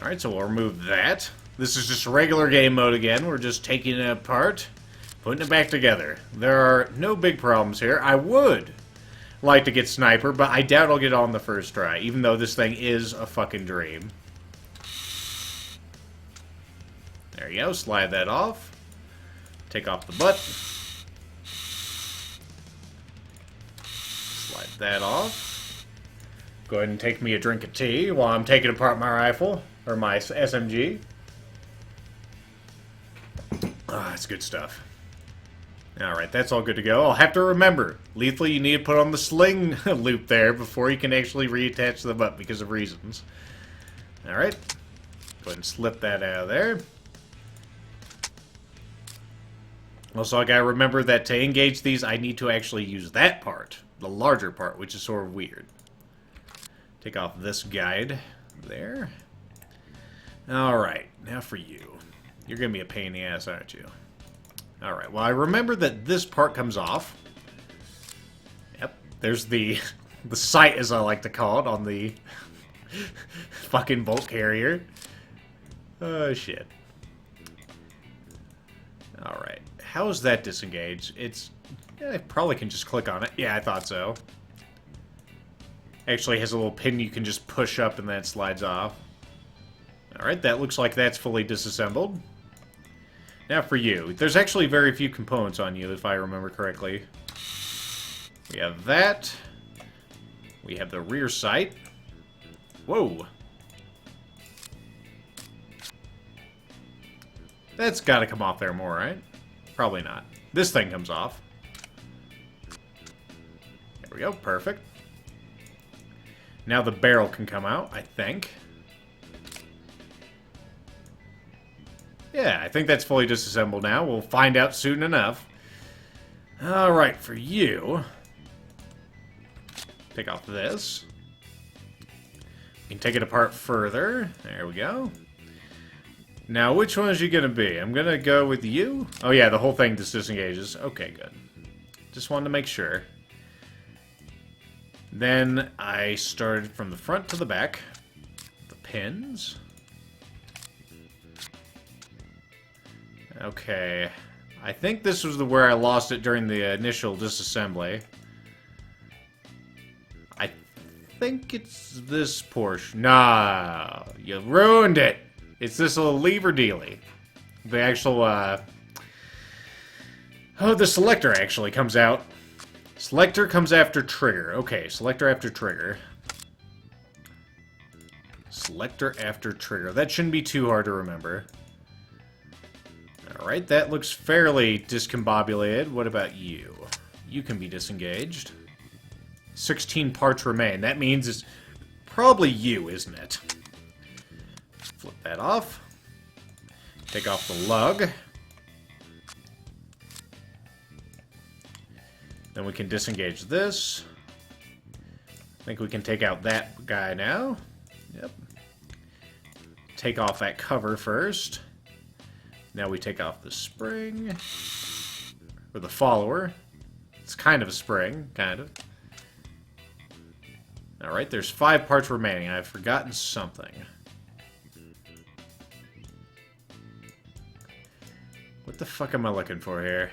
Alright, so we'll remove that. This is just regular game mode again. We're just taking it apart, putting it back together. There are no big problems here. I would like to get Sniper, but I doubt I'll get it on the first try, even though this thing is a fucking dream. There you go, slide that off. Take off the butt. Slide that off. Go ahead and take me a drink of tea while I'm taking apart my rifle, or my SMG. Ah, it's good stuff. Alright, that's all good to go. I'll have to remember, Lethal, you need to put on the sling loop there before you can actually reattach the butt because of reasons. Alright, go ahead and slip that out of there. Also, I gotta remember that to engage these, I need to actually use that part, the larger part, which is sort of weird. Take off this guide there. Alright, now for you. You're gonna be a pain in the ass, aren't you? Alright, well I remember that this part comes off. Yep, there's the sight, as I like to call it, on the fucking bolt carrier. Oh shit. Alright, how is that disengaged? I probably can just click on it. Yeah, I thought so. Actually has a little pin you can just push up and then it slides off. Alright, that looks like that's fully disassembled. Now for you. There's actually very few components on you, if I remember correctly. We have that. We have the rear sight. Whoa. That's gotta come off there more, right? Probably not. This thing comes off. There we go, perfect. Now the barrel can come out, I think. Yeah, I think that's fully disassembled now. We'll find out soon enough. Alright, for you... Take off this. We can take it apart further. There we go. Now, which one is you gonna be? I'm gonna go with you. Oh yeah, the whole thing just disengages. Okay, good. Just wanted to make sure. Then I started from the front to the back. The pins. Okay. I think this was where I lost it during the initial disassembly. I think it's this portion. Nah, you ruined it. It's this little lever dealy. The actual, oh, the selector actually comes out. Selector comes after trigger. Okay, selector after trigger. Selector after trigger. That shouldn't be too hard to remember. Alright, that looks fairly discombobulated. What about you? You can be disengaged. 16 parts remain. That means it's probably you, isn't it? Flip that off. Take off the lug. Then we can disengage this. I think we can take out that guy now. Yep. Take off that cover first. Now we take off the spring. Or the follower. It's kind of a spring, kind of. Alright, there's 5 parts remaining. I've forgotten something. What the fuck am I looking for here?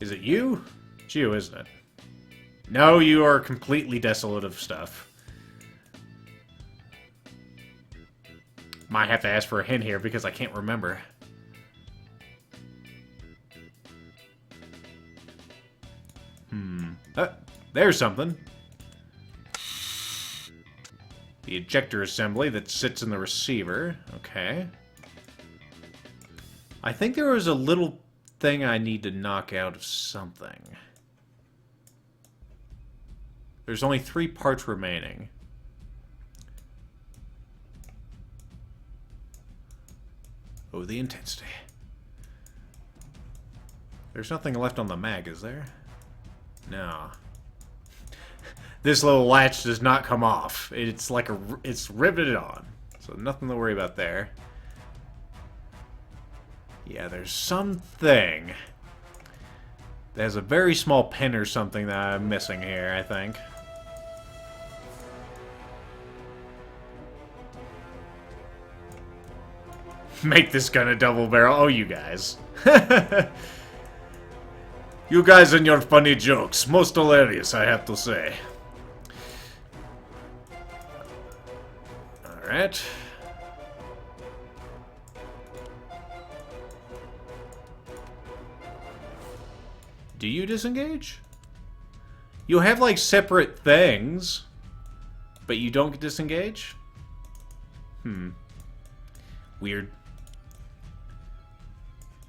Is it you? It's you, isn't it? No, you are completely desolate of stuff. Might have to ask for a hint here because I can't remember. There's something. The ejector assembly that sits in the receiver. Okay. I think there was a little thing I need to knock out of something. There's only 3 parts remaining. Oh, the intensity. There's nothing left on the mag, is there? No. This little latch does not come off. It's like it's riveted on. So nothing to worry about there. Yeah, there's something. There's a very small pin or something that I'm missing here, I think. Make this gun a double barrel. Oh, you guys. You guys and your funny jokes. Most hilarious, I have to say. Alright. Do you disengage? You have, like, separate things, but you don't disengage? Weird.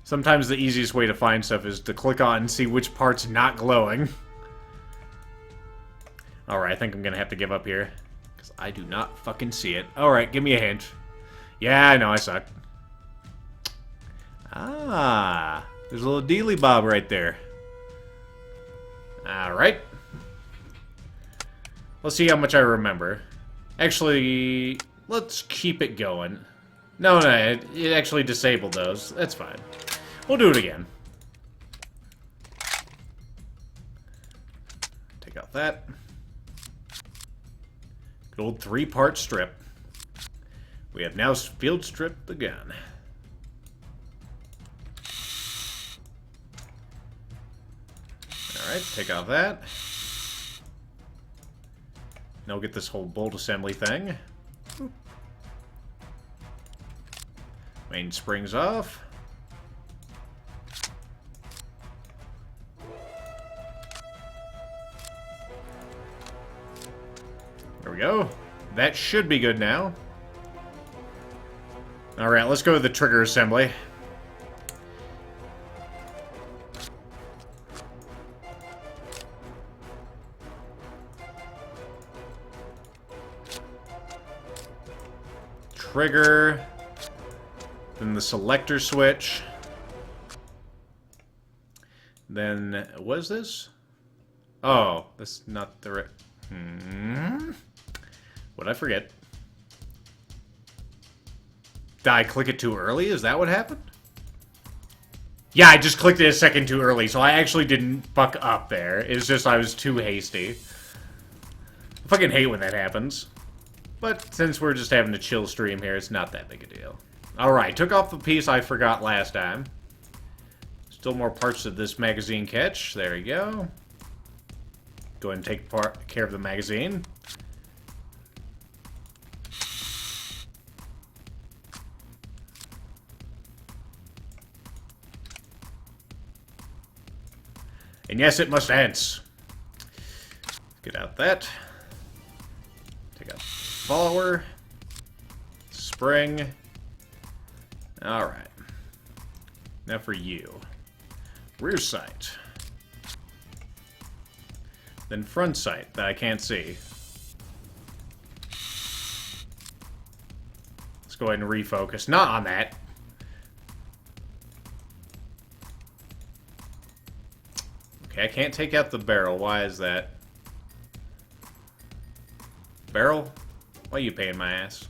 Sometimes the easiest way to find stuff is to click on and see which part's not glowing. Alright, I think I'm gonna have to give up here. Because I do not fucking see it. Alright, give me a hint. Yeah, I know, I suck. Ah, there's a little dealy bob right there. Alright. Let's see how much I remember. Actually, let's keep it going. No, it actually disabled those. That's fine. We'll do it again. Take out that. Good old 3-part strip. We have now field stripped the gun. Alright, take out that. Now we'll get this whole bolt assembly thing. Main springs off. There we go. That should be good now. Alright, let's go to the trigger assembly. Trigger. Then the selector switch. Then, what is this? Oh, that's not the right... What'd I forget? Did I click it too early? Is that what happened? Yeah, I just clicked it a second too early, so I actually didn't fuck up there. It's just I was too hasty. I fucking hate when that happens. But since we're just having a chill stream here, it's not that big a deal. Alright, took off the piece I forgot last time. Still more parts of this magazine catch. There we go. Go ahead and take care of the magazine. And yes, it must answer. Get out that. Take out follower. Spring. Alright. Now for you. Rear sight. Then front sight that I can't see. Let's go ahead and refocus. Not on that. Okay, I can't take out the barrel. Why is that? Barrel? Why are you paying my ass?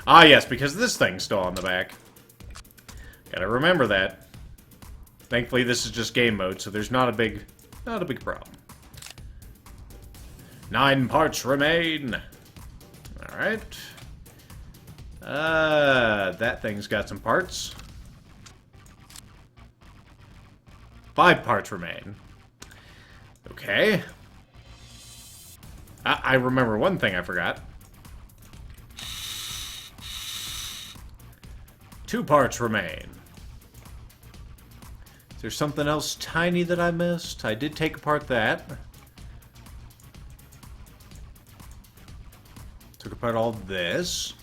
Ah, yes, because this thing's still on the back. Gotta remember that. Thankfully, this is just game mode, so there's not a big problem. 9 parts remain. All right. That thing's got some parts. 5 parts remain. Okay. I remember one thing I forgot. 2 parts remain. Is there something else tiny that I missed? I did take apart that. Took apart all this.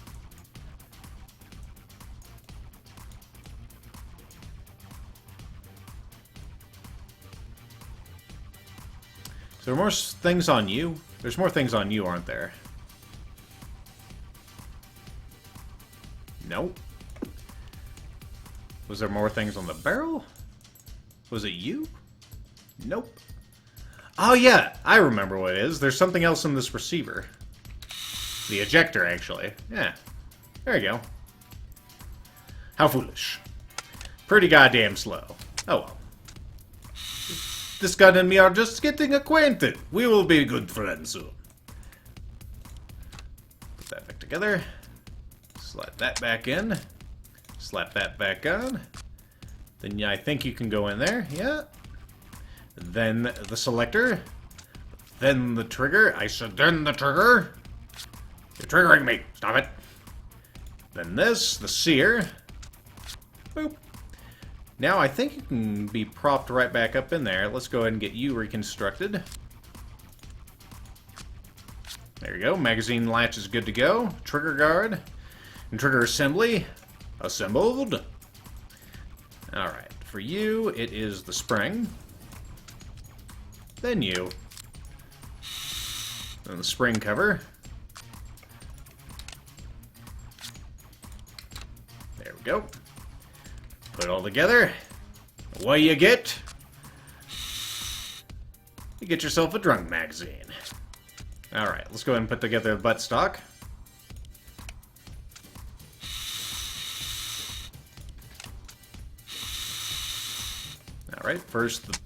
Is there more things on you? There's more things on you, aren't there? Nope. Was there more things on the barrel? Was it you? Nope. Oh yeah, I remember what it is. There's something else in this receiver. The ejector, actually. Yeah. There you go. How foolish. Pretty goddamn slow. Oh well. This gun and me are just getting acquainted. We will be good friends soon. Put that back together. Slide that back in. Slap that back on. Then I think you can go in there. Yeah. Then the selector. Then the trigger. I said then the trigger. You're triggering me. Stop it. Then this, the sear. Boop. Now I think you can be propped right back up in there. Let's go ahead and get you reconstructed. There you go. Magazine latch is good to go. Trigger guard. And trigger assembly. Assembled. Alright. For you, it is the spring. Then you. Then the spring cover. There we go. Put it all together. What you get? You get yourself a drunk magazine. Alright, let's go ahead and put together the buttstock. Alright, first the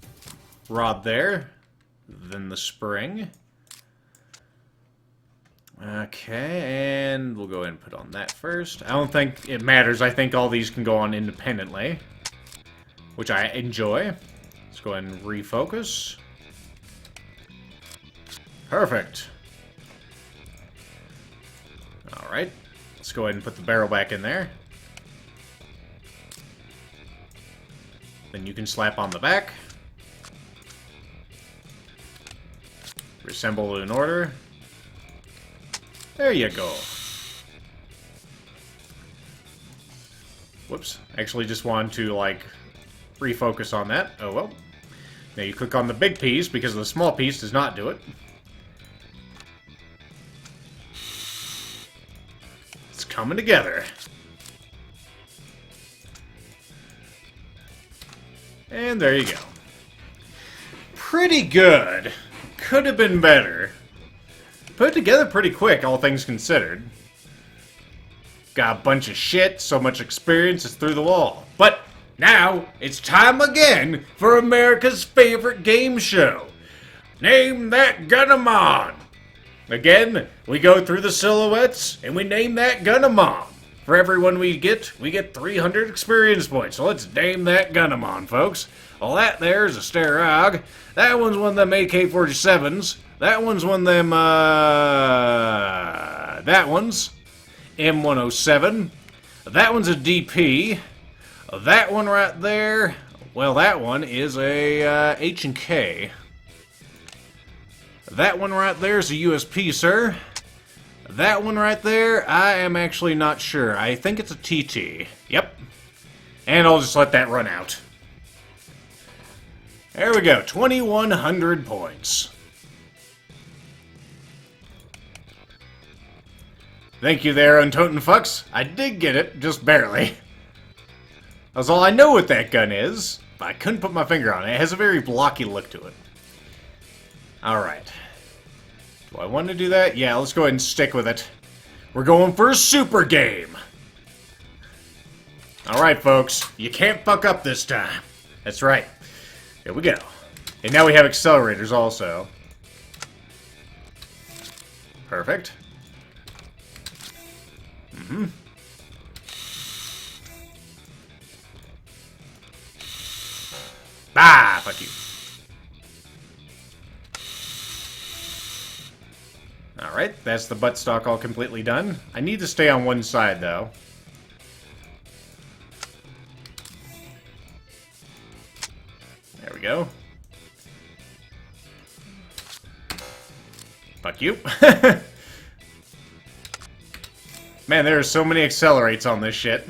rod there, then the spring. Okay, and we'll go ahead and put on that first. I don't think it matters. I think all these can go on independently, which I enjoy. Let's go ahead and refocus. Perfect. Alright, let's go ahead and put the barrel back in there. Then you can slap on the back. Reassemble in order. There you go. Whoops. Actually just wanted to, like, refocus on that. Oh, well. Now you click on the big piece because the small piece does not do it. It's coming together. And there you go. Pretty good. Could have been better. Put it together pretty quick, all things considered. Got a bunch of shit, so much experience, it's through the wall. But now, it's time again for America's favorite game show. Name That Gunamon. Again, we go through the silhouettes, and we name that Gunamon. For every one we get 300 experience points. So let's name that Gunamon, folks. Well, that there's a Starog. That one's one of them AK-47s. That one's one of them, that one's M107. That one's a DP. That one right there, well, that one is a H&K. That one right there is a USP, sir. That one right there, I am actually not sure. I think it's a TT. Yep. And I'll just let that run out. There we go. 2,100 points. Thank you there, Untoten Fucks. I did get it, just barely. That's all I know what that gun is, but I couldn't put my finger on it. It has a very blocky look to it. Alright. Do I want to do that? Yeah, let's go ahead and stick with it. We're going for a super game. Alright, folks. You can't fuck up this time. That's right. Here we go. And now we have accelerators also. Perfect. Mm-hmm. Ah, fuck you. Alright, that's the buttstock all completely done. I need to stay on one side, though. There we go. Fuck you. Man, there are so many accelerates on this shit.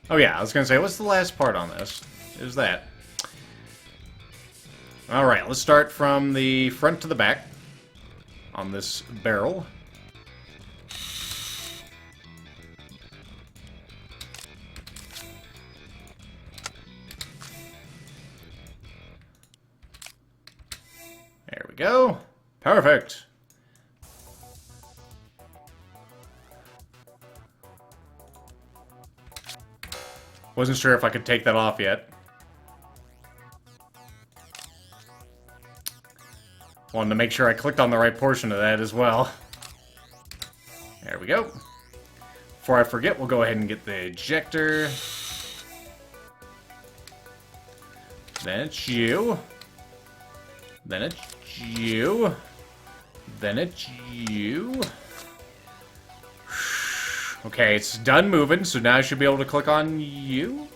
Oh yeah, I was gonna say, what's the last part on this? Is that. Alright, let's start from the front to the back on this barrel. There we go. Perfect. Wasn't sure if I could take that off yet. Wanted to make sure I clicked on the right portion of that as well. There we go. Before I forget, we'll go ahead and get the ejector. Then it's you. Then it's you. Then it's you. Okay, it's done moving, so now I should be able to click on you.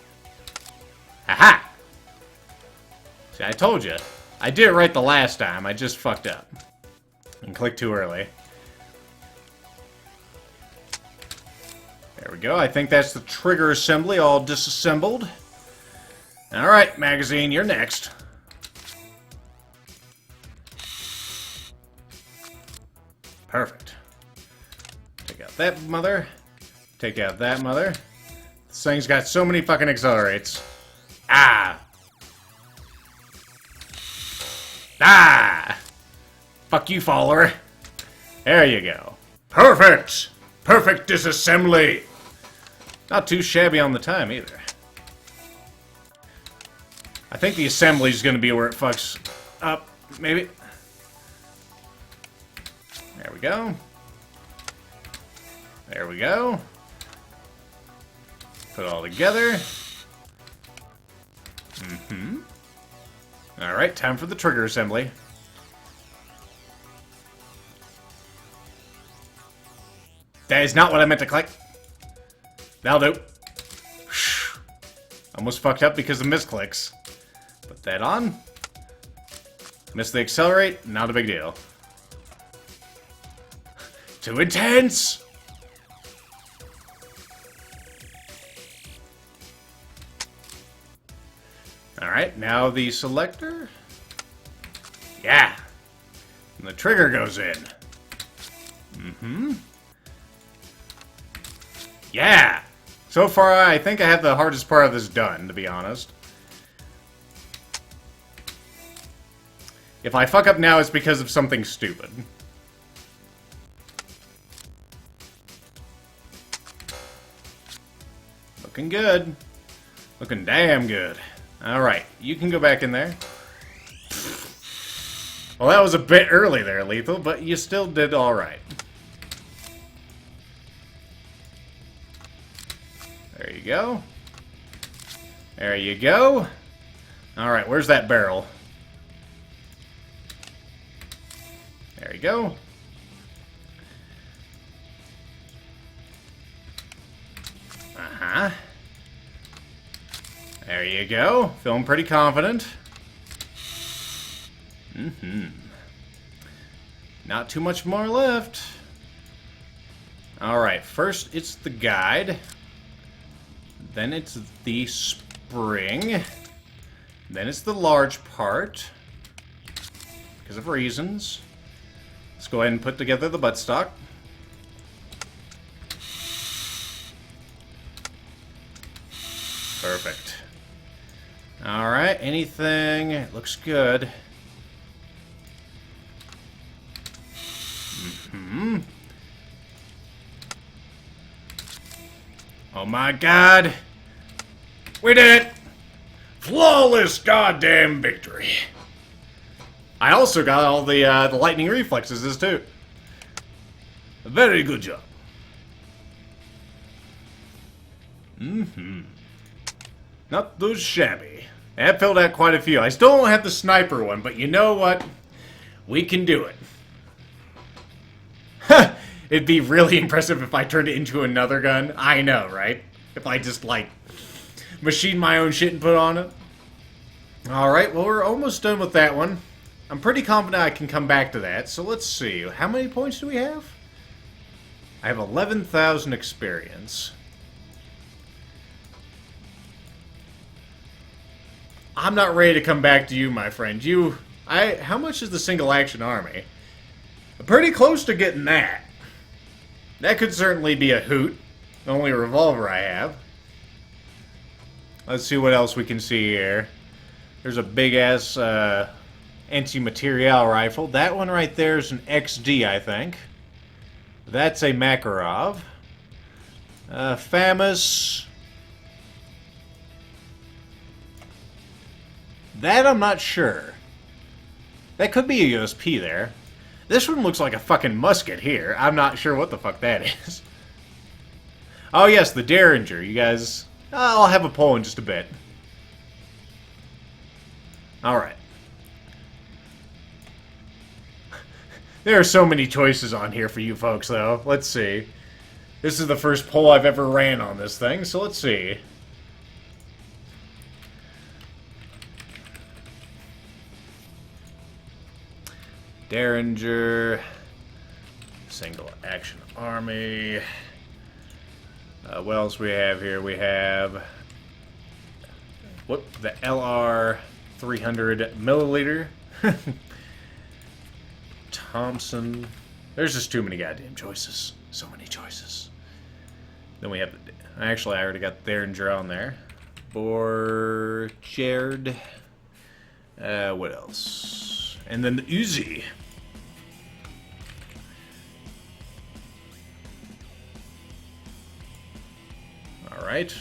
Aha! See, I told you. I did it right the last time. I just fucked up. And clicked too early. There we go. I think that's the trigger assembly all disassembled. Alright, magazine, you're next. Perfect. Take out that mother. Take out that mother. This thing's got so many fucking accelerates. Ah! Ah! Fuck you, follower. There you go. Perfect! Perfect disassembly! Not too shabby on the time, either. I think the assembly's gonna be where it fucks up, maybe. There we go. There we go. Put it all together. Alright, time for the trigger assembly. That is not what I meant to click. That'll do. Almost fucked up because of misclicks. Put that on. Miss the accelerate, not a big deal. Too intense! Alright, now the selector. Yeah! And the trigger goes in. Yeah! So far, I think I have the hardest part of this done, to be honest. If I fuck up now, it's because of something stupid. Looking good. Looking damn good. Alright, you can go back in there. Well, that was a bit early there, Lethal, but you still did alright. There you go. There you go. Alright, where's that barrel? There you go. Uh-huh. There you go. Feeling pretty confident. Not too much more left. Alright, first it's the guide. Then it's the spring. Then it's the large part. Because of reasons. Let's go ahead and put together the buttstock. Perfect. Alright, anything? It looks good. Oh my god! We did it! Flawless goddamn victory! I also got all the lightning reflexes this too. Very good job. Not too shabby. That filled out quite a few. I still don't have the sniper one, but you know what? We can do it. It'd be really impressive if I turned it into another gun. I know, right? If I just, like, machine my own shit and put on it. Alright, well, we're almost done with that one. I'm pretty confident I can come back to that, so let's see. How many points do we have? I have 11,000 experience. I'm not ready to come back to you, my friend. How much is the single action army? I'm pretty close to getting that. That could certainly be a hoot. The only revolver I have. Let's see what else we can see here. There's a big-ass anti-material rifle. That one right there is an XD, I think. That's a Makarov. FAMAS. That I'm not sure. That could be a USP there. This one looks like a fucking musket here. I'm not sure what the fuck that is. Oh yes, the Derringer. You guys... I'll have a poll in just a bit. Alright. There are so many choices on here for you folks, though. Let's see. This is the first poll I've ever ran on this thing, so let's see. Derringer... Single Action Army... what else we have here? We have... Whoop, the LR 300 milliliter. Thompson. There's just too many goddamn choices. So many choices. Then we have the... Actually, I already got the Derringer on there. Borchard. What else? And then the Uzi. Alright.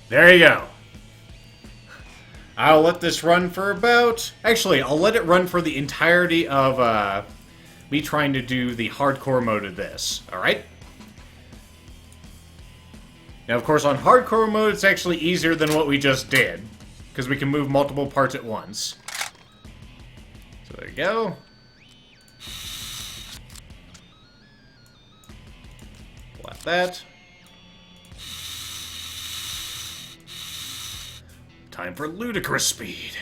There you go. I'll let this run for about... Actually, I'll let it run for the entirety of me trying to do the hardcore mode of this. Alright? Now, of course, on hardcore mode, it's actually easier than what we just did. Because we can move multiple parts at once. So there you go. Like that. Time for ludicrous speed.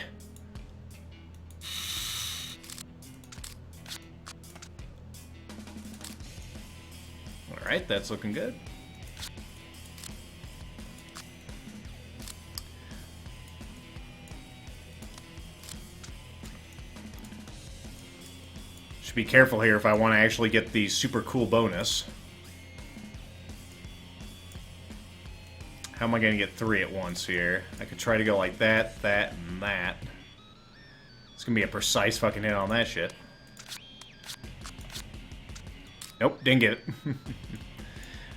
Alright, that's looking good. Should be careful here if I want to actually get the super cool bonus. How am I going to get 3 at once here? I could try to go like that, that, and that. It's going to be a precise fucking hit on that shit. Nope, didn't get it.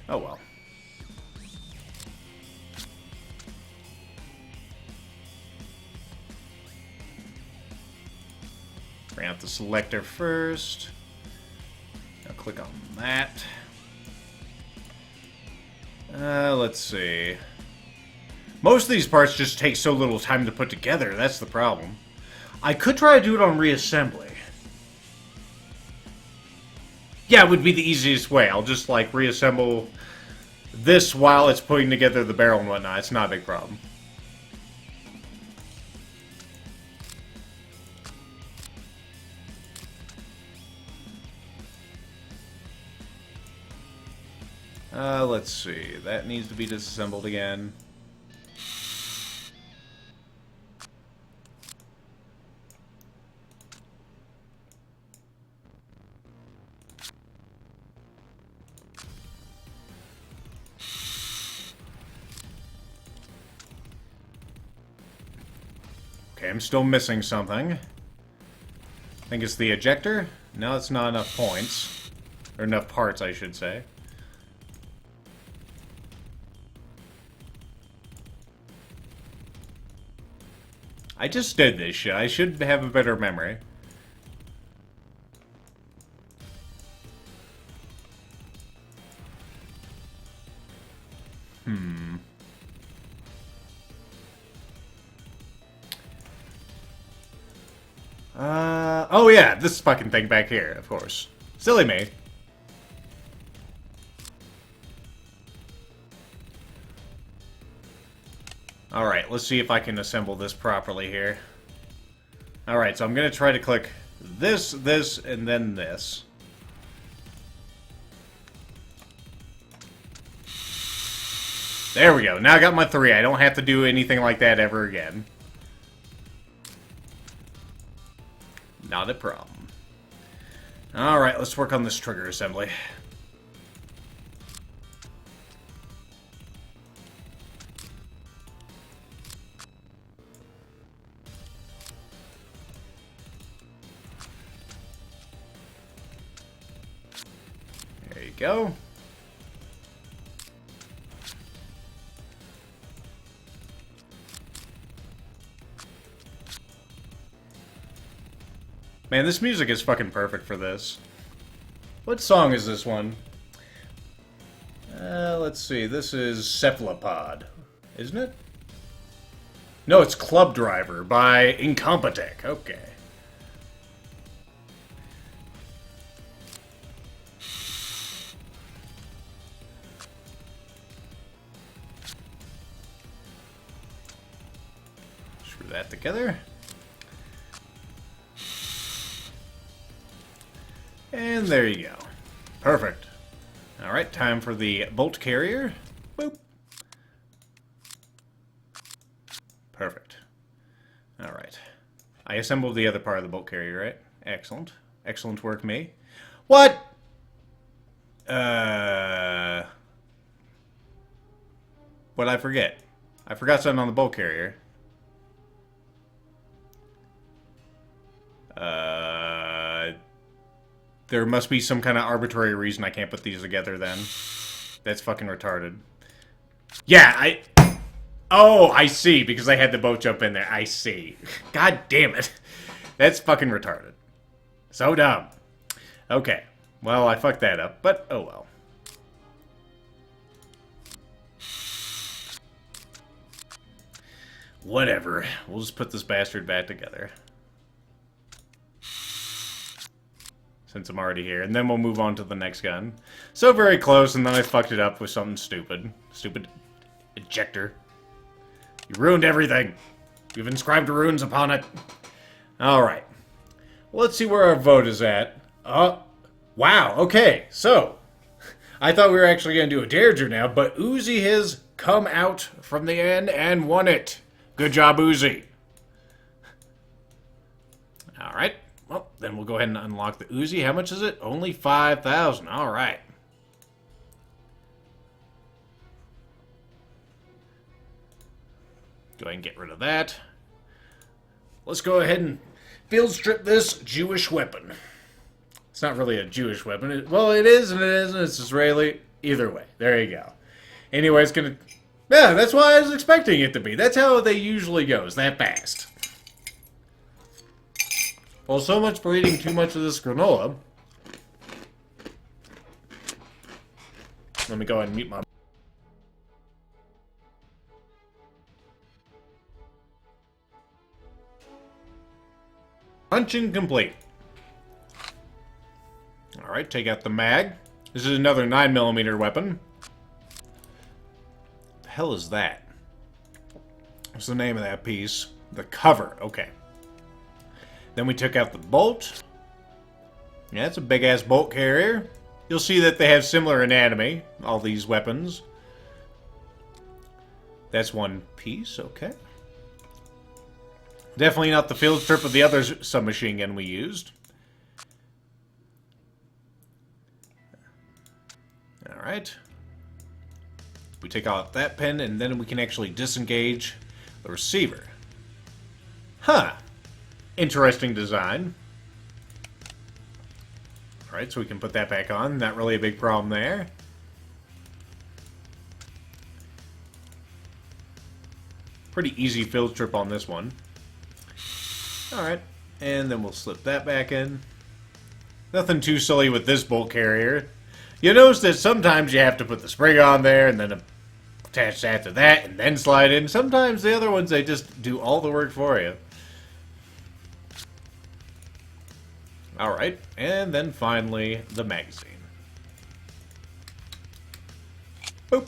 Oh well. Bring out the selector first. Now click on that. Let's see. Most of these parts just take so little time to put together, that's the problem. I could try to do it on Reassembly. Yeah, it would be the easiest way. I'll just, like, reassemble this while it's putting together the barrel and whatnot. It's not a big problem. Let's see. That needs to be disassembled again. Okay, I'm still missing something. I think it's the ejector? No, it's not enough points. Or enough parts, I should say. I just did this shit. I should have a better memory. Oh yeah, this fucking thing back here, of course. Silly me. Alright, let's see if I can assemble this properly here. Alright, so I'm gonna try to click this, this, and then this. There we go. Now I got my 3. I don't have to do anything like that ever again. Not a problem. Alright, let's work on this trigger assembly. There you go. Man, this music is fucking perfect for this. What song is this one? Let's see. This is Cephalopod, isn't it? No, it's Club Driver by Incompetech. Okay. Screw that together. And there you go. Perfect. Alright, time for the bolt carrier. Boop. Perfect. Alright. I assembled the other part of the bolt carrier, right? Excellent. Excellent work, me. What? What'd I forget? I forgot something on the bolt carrier. There must be some kind of arbitrary reason I can't put these together then. That's fucking retarded. Yeah, Oh, I see, because I had the boat jump in there. I see. God damn it. That's fucking retarded. So dumb. Okay. Well, I fucked that up, but oh well. Whatever. We'll just put this bastard back together. Since I'm already here. And then we'll move on to the next gun. So very close, and then I fucked it up with something stupid. Stupid ejector. You ruined everything. You've inscribed runes upon it. Alright. Well, let's see where our vote is at. Wow, okay. So, I thought we were actually going to do a Derringer now, but Uzi has come out from the end and won it. Good job, Uzi. Alright. Well, then we'll go ahead and unlock the Uzi. How much is it? Only 5,000. All right. Go ahead and get rid of that. Let's go ahead and field strip this Jewish weapon. It's not really a Jewish weapon. Well, it is and it isn't. It's Israeli. Either way. There you go. Anyway, it's going to... Yeah, that's why I was expecting it to be. That's how they usually go. It's that fast. Well, so much for eating too much of this granola. Let me go ahead and mute my... Punching complete. Alright, take out the mag. This is another 9mm weapon. What the hell is that? What's the name of that piece? The cover. Okay. Then we took out the bolt. Yeah, it's a big-ass bolt carrier. You'll see that they have similar anatomy, all these weapons. That's one piece, okay. Definitely not the field strip of the other submachine gun we used. Alright. We take out that pin, and then we can actually disengage the receiver. Huh. Interesting design. Alright, so we can put that back on. Not really a big problem there. Pretty easy field strip on this one. Alright, and then we'll slip that back in. Nothing too silly with this bolt carrier. You notice that sometimes you have to put the spring on there and then attach that to that and then slide in. Sometimes the other ones, they just do all the work for you. Alright, and then finally, the magazine. Boop.